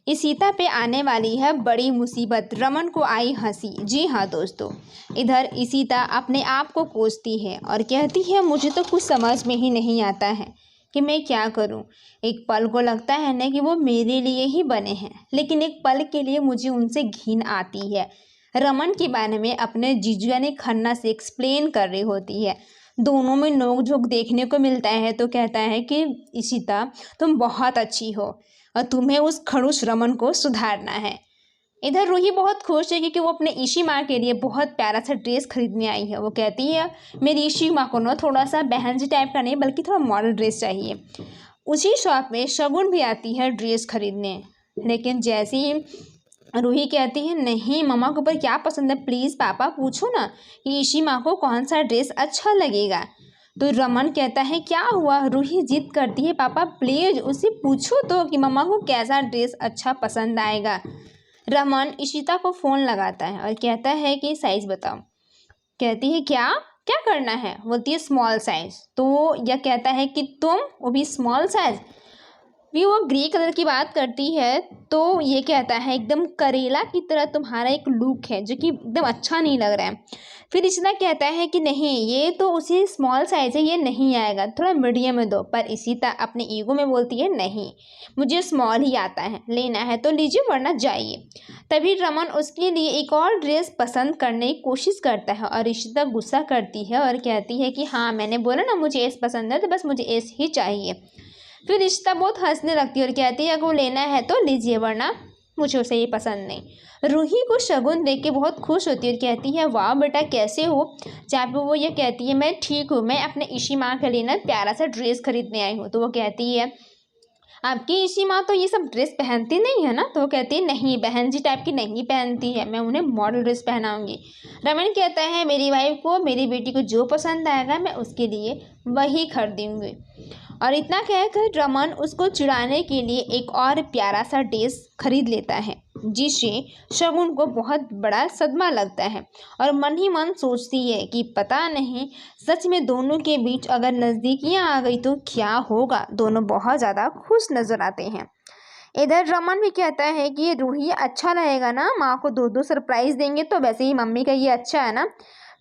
इशिता पे आने वाली है बड़ी मुसीबत, रमन को आई हंसी। जी हाँ दोस्तों, इधर इशिता अपने आप को कोसती है और कहती है मुझे तो कुछ समझ में ही नहीं आता है कि मैं क्या करूं। एक पल को लगता है ना कि वो मेरे लिए ही बने हैं, लेकिन एक पल के लिए मुझे उनसे घिन आती है। रमन के बारे में अपने जीजू यानी खन्ना से एक्सप्लेन कर रही होती है। दोनों में नोक-झोंक देखने को मिलता है तो कहता है कि इशिता तुम बहुत अच्छी हो और तुम्हें उस खड़ूस रमन को सुधारना है। इधर रूही बहुत खुश है क्योंकि वो अपने इशी माँ के लिए बहुत प्यारा सा ड्रेस खरीदने आई है। वो कहती है मेरी इशी माँ को ना थोड़ा सा बहन जी टाइप का नहीं बल्कि थोड़ा मॉडल ड्रेस चाहिए। उसी शॉप में शगुन भी आती है ड्रेस खरीदने, लेकिन जैसे ही रूही कहती है नहीं मम्मा को ऊपर क्या पसंद है, प्लीज़ पापा पूछो ना कि इशी माँ को कौन सा ड्रेस अच्छा लगेगा। तो रमन कहता है क्या हुआ। रूही जिद करती है पापा प्लीज़ उससे पूछो तो कि मम्मा को कैसा ड्रेस अच्छा पसंद आएगा। रमन इशिता को फ़ोन लगाता है और कहता है कि साइज़ बताओ। कहती है क्या क्या करना है। बोलती है स्मॉल साइज़। तो यह कहता है कि तुम वो भी स्मॉल साइज़। भी वो ग्रे कलर की बात करती है तो ये कहता है एकदम करेला की तरह तुम्हारा एक लुक है जो कि एकदम अच्छा नहीं लग रहा है। फिर इशिता कहता है कि नहीं ये तो उसी स्मॉल साइज़ है, ये नहीं आएगा, थोड़ा मीडियम में दो। पर इशिता अपने ईगो में बोलती है नहीं मुझे स्मॉल ही आता है, लेना है तो लीजिए वरना जाइए। तभी रमन उसके लिए एक और ड्रेस पसंद करने की कोशिश करता है और इशिता गुस्सा करती है और कहती है कि हाँ मैंने बोला ना मुझे एस पसंद है तो बस मुझे एस ही चाहिए। फिर इशिता बहुत हंसने लगती है और कहती है अगर वो लेना है तो लीजिए वरना मुझे उसे ये पसंद नहीं। रूही को शगुन देख के बहुत खुश होती है और कहती है वाह बेटा कैसे हो। जहाँ पे वो ये कहती है मैं ठीक हूँ, मैं अपने इशी माँ के लिए ना प्यारा सा ड्रेस खरीदने आई हूँ। तो वो कहती है आपकी इशी माँ तो ये सब ड्रेस पहनती नहीं है ना। तो वो कहती है नहीं बहन जी टाइप की नहीं पहनती है, मैं उन्हें मॉडल ड्रेस पहनाऊंगी। रमन कहता है मेरी वाइफ को मेरी बेटी को जो पसंद आएगा मैं उसके लिए वही खरीदूंगी। और इतना कहकर रमन उसको चिढ़ाने के लिए एक और प्यारा सा ड्रेस खरीद लेता है, जिससे शगुन को बहुत बड़ा सदमा लगता है और मन ही मन सोचती है कि पता नहीं सच में दोनों के बीच अगर नज़दीकियाँ आ गई तो क्या होगा। दोनों बहुत ज़्यादा खुश नज़र आते हैं। इधर रमन भी कहता है कि ये रूही अच्छा रहेगा ना, माँ को दो दो सरप्राइज़ देंगे तो वैसे ही मम्मी का ये अच्छा है ना।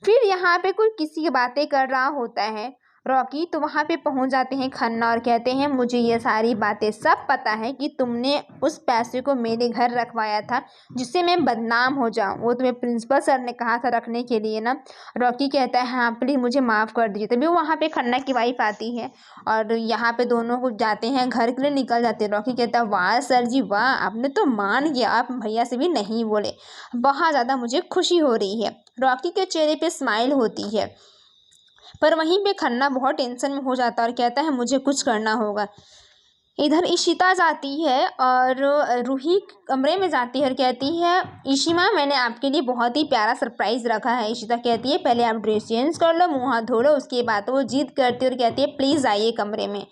फिर यहाँ पे कोई किसी की बातें कर रहा होता है रॉकी, तो वहाँ पे पहुँच जाते हैं खन्ना और कहते हैं मुझे ये सारी बातें सब पता है कि तुमने उस पैसे को मेरे घर रखवाया था जिससे मैं बदनाम हो जाऊँ, वो तुम्हें प्रिंसिपल सर ने कहा था रखने के लिए ना। रॉकी कहता है हाँ प्लीज़ मुझे माफ़ कर दीजिए। तभी वहाँ पे खन्ना की वाइफ आती है और यहाँ पे दोनों को जाते हैं घर के लिए निकल जाते हैं। रॉकी कहता है वाह सर जी वाह आपने तो मान गया, आप भैया से भी नहीं बोले, बहुत ज़्यादा मुझे खुशी हो रही है। रॉकी के चेहरे पे स्माइल होती है, पर वहीं पे खन्ना बहुत टेंशन में हो जाता है और कहता है मुझे कुछ करना होगा। इधर इशिता जाती है और रूही कमरे में जाती है और कहती है इशिमा मैंने आपके लिए बहुत ही प्यारा सरप्राइज़ रखा है। इशिता कहती है पहले आप ड्रेस चेंज कर लो, मुँह हाथ धो लो, उसके बाद वो जिद करती है और कहती है प्लीज़ आइए कमरे में।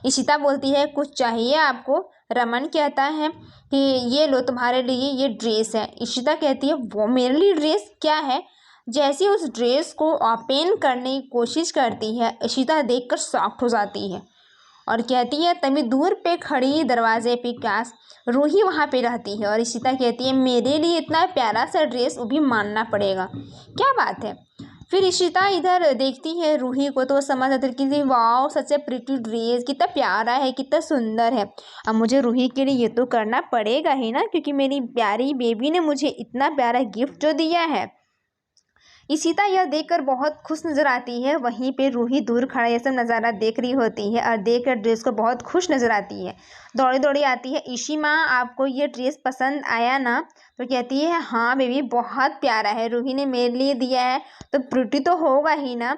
इशिता बोलती है कुछ चाहिए आपको। रमन कहता है कि ये लो तुम्हारे लिए ये ड्रेस है। इशिता कहती है वो मेरे लिए ड्रेस क्या है। जैसे उस ड्रेस को ओपन करने की कोशिश करती है इशिता देखकर शॉक्ड हो जाती है और कहती है तभी दूर पे खड़ी दरवाजे पे पास रूही वहाँ पे रहती है और इशिता कहती है मेरे लिए इतना प्यारा सा ड्रेस वो भी मानना पड़ेगा, क्या बात है। फिर इशिता इधर देखती है रूही को तो वो समझ आती है कि वाह सच ए प्रिटी ड्रेस, कितना प्यारा है कितना सुंदर है। अब मुझे रूही के लिए ये तो करना पड़ेगा ही ना, क्योंकि मेरी प्यारी बेबी ने मुझे इतना प्यारा गिफ्ट जो दिया है। इशिता यह देखकर बहुत खुश नज़र आती है। वहीं पे रूही दूर खड़ा ये सब नज़ारा देख रही होती है और देखकर ड्रेस को बहुत खुश नज़र आती है। दौड़ी दौड़ी आती है इशी माँ आपको ये ड्रेस पसंद आया ना। तो कहती है हाँ बेबी बहुत प्यारा है, रूही ने मेरे लिए दिया है तो प्रिटी तो होगा ही ना।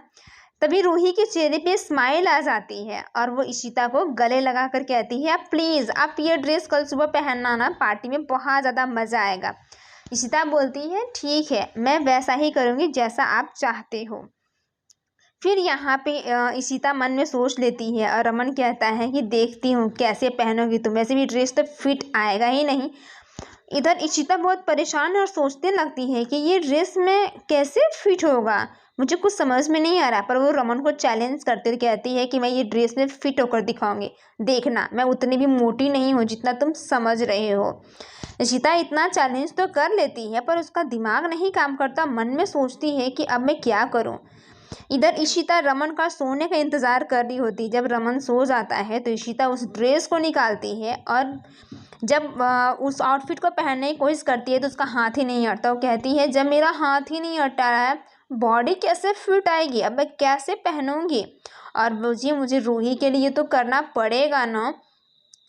तभी रूही के चेहरे पे स्माइल आ जाती है और वो इशिता को गले लगा कर कहती है आप प्लीज़ आप ये ड्रेस कल सुबह पहनना ना, पार्टी में बहुत ज़्यादा मज़ा आएगा। इशिता बोलती है ठीक है मैं वैसा ही करूँगी जैसा आप चाहते हो। फिर यहाँ पे इशिता मन में सोच लेती है और रमन कहता है कि देखती हूँ कैसे पहनोगी तुम, वैसे भी ड्रेस तो फिट आएगा ही नहीं। इधर इशिता बहुत परेशान और सोचने लगती है कि ये ड्रेस में कैसे फिट होगा, मुझे कुछ समझ में नहीं आ रहा। पर वो रमन को चैलेंज करते हुए कहती है कि मैं ये ड्रेस में फिट होकर दिखाऊंगी, देखना मैं उतनी भी मोटी नहीं हूँ जितना तुम समझ रहे हो। इशिता इतना चैलेंज तो कर लेती है पर उसका दिमाग नहीं काम करता। मन में सोचती है कि अब मैं क्या करूँ। इधर इशिता रमन का सोने का इंतजार कर रही होती। जब रमन सो जाता है तो इशिता उस ड्रेस को निकालती है और जब उस आउटफिट को पहनने की कोशिश करती है तो उसका हाथ ही नहीं अड़ता। वो कहती है जब मेरा हाथ ही नहीं अटा रहा है, बॉडी कैसे फिट आएगी, अब मैं कैसे पहनूंगी। और मुझे रूही के लिए तो करना पड़ेगा ना।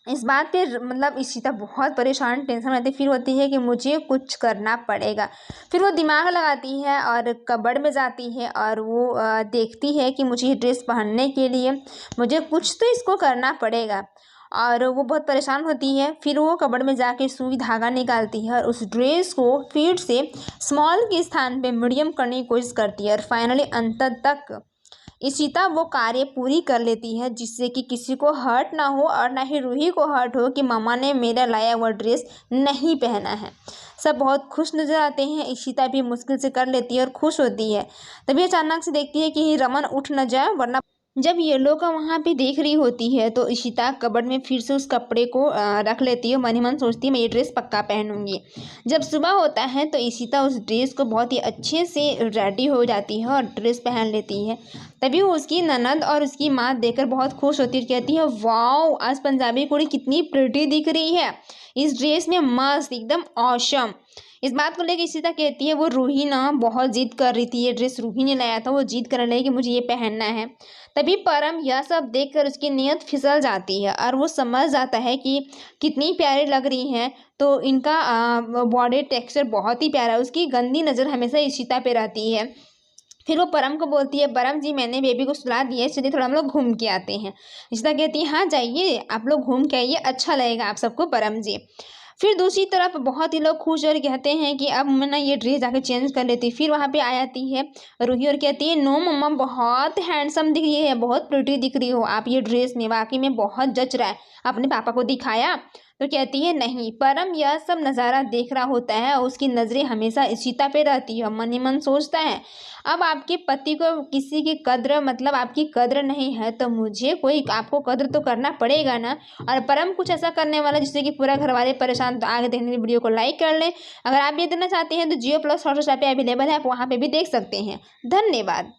इस बात पे मतलब इशिता बहुत परेशान टेंशन रहती फील होती है कि मुझे कुछ करना पड़ेगा। फिर वो दिमाग लगाती है और कबर्ड में जाती है और वो देखती है कि मुझे ये ड्रेस पहनने के लिए मुझे कुछ तो इसको करना पड़ेगा। और वो बहुत परेशान होती है। फिर वो कबर्ड में जाके सुई धागा निकालती है और उस ड्रेस को फिर से स्मॉल के स्थान पे मीडियम करने की कोशिश करती है और फाइनली अंत तक इशिता वो कार्य पूरी कर लेती है जिससे कि किसी को हर्ट ना हो और ना ही रूही को हर्ट हो कि मामा ने मेरा लाया हुआ ड्रेस नहीं पहना है। सब बहुत खुश नज़र आते हैं। इशिता भी मुश्किल से कर लेती है और खुश होती है। तभी अचानक से देखती है कि रमन उठ न जाए वरना। जब येलो का वहाँ पे देख रही होती है तो इशिता कबर्ड में फिर से उस कपड़े को रख लेती है। मन ही मन सोचती है मैं ये ड्रेस पक्का पहनूंगी। जब सुबह होता है तो इशिता उस ड्रेस को बहुत ही अच्छे से रेडी हो जाती है और ड्रेस पहन लेती है। तभी वो उसकी ननद और उसकी माँ देखकर बहुत खुश होती है, कहती है वाओ आज पंजाबी कुड़ी कितनी प्रिटी दिख रही है इस ड्रेस में, मस्त एकदम ऑसम। इस बात को लेकर इशिता कहती है वो रूही ना बहुत जिद कर रही थी, ये ड्रेस रूही ने लाया था, वो जिद कर रही है कि मुझे ये पहनना है। तभी परम यह सब देखकर उसकी नीयत फिसल जाती है और वो समझ जाता है कि कितनी प्यारी लग रही हैं। तो इनका बॉडी टेक्सचर बहुत ही प्यारा है। उसकी गंदी नज़र हमेशा इशिता पे रहती है। फिर वो परम को बोलती है परम जी मैंने बेबी को सुला दिया है, चलिए थोड़ा हम लोग घूम के आते हैं। इशिता कहती है हाँ जाइए आप लोग घूम के आइए, अच्छा लगेगा आप सबको परम जी। फिर दूसरी तरफ बहुत ही लोग खुश और कहते हैं कि अब मैं ना ये ड्रेस जाके चेंज कर लेती। फिर वहाँ पे आ जाती है रूही और कहती है नो मम्मा बहुत हैंडसम दिख रही है, बहुत प्रिटी दिख रही हो आप ये ड्रेस में, वाकई में बहुत जच रहा है। अपने पापा को दिखाया तो कहती है नहीं। परम यह सब नज़ारा देख रहा होता है और उसकी नज़रें हमेशा इशिता पे रहती है। मन ही मन सोचता है अब आपके पति को किसी की कद्र मतलब आपकी कद्र नहीं है तो मुझे कोई आपको कद्र तो करना पड़ेगा ना। और परम कुछ ऐसा करने वाला जिससे कि पूरा घर वाले परेशान। तो आगे देखने की वीडियो को लाइक कर लें। अगर आप ये देना चाहते हैं तो जियो प्लस हॉटस्टार पे अवेलेबल है, आप वहाँ पे भी देख सकते हैं। धन्यवाद।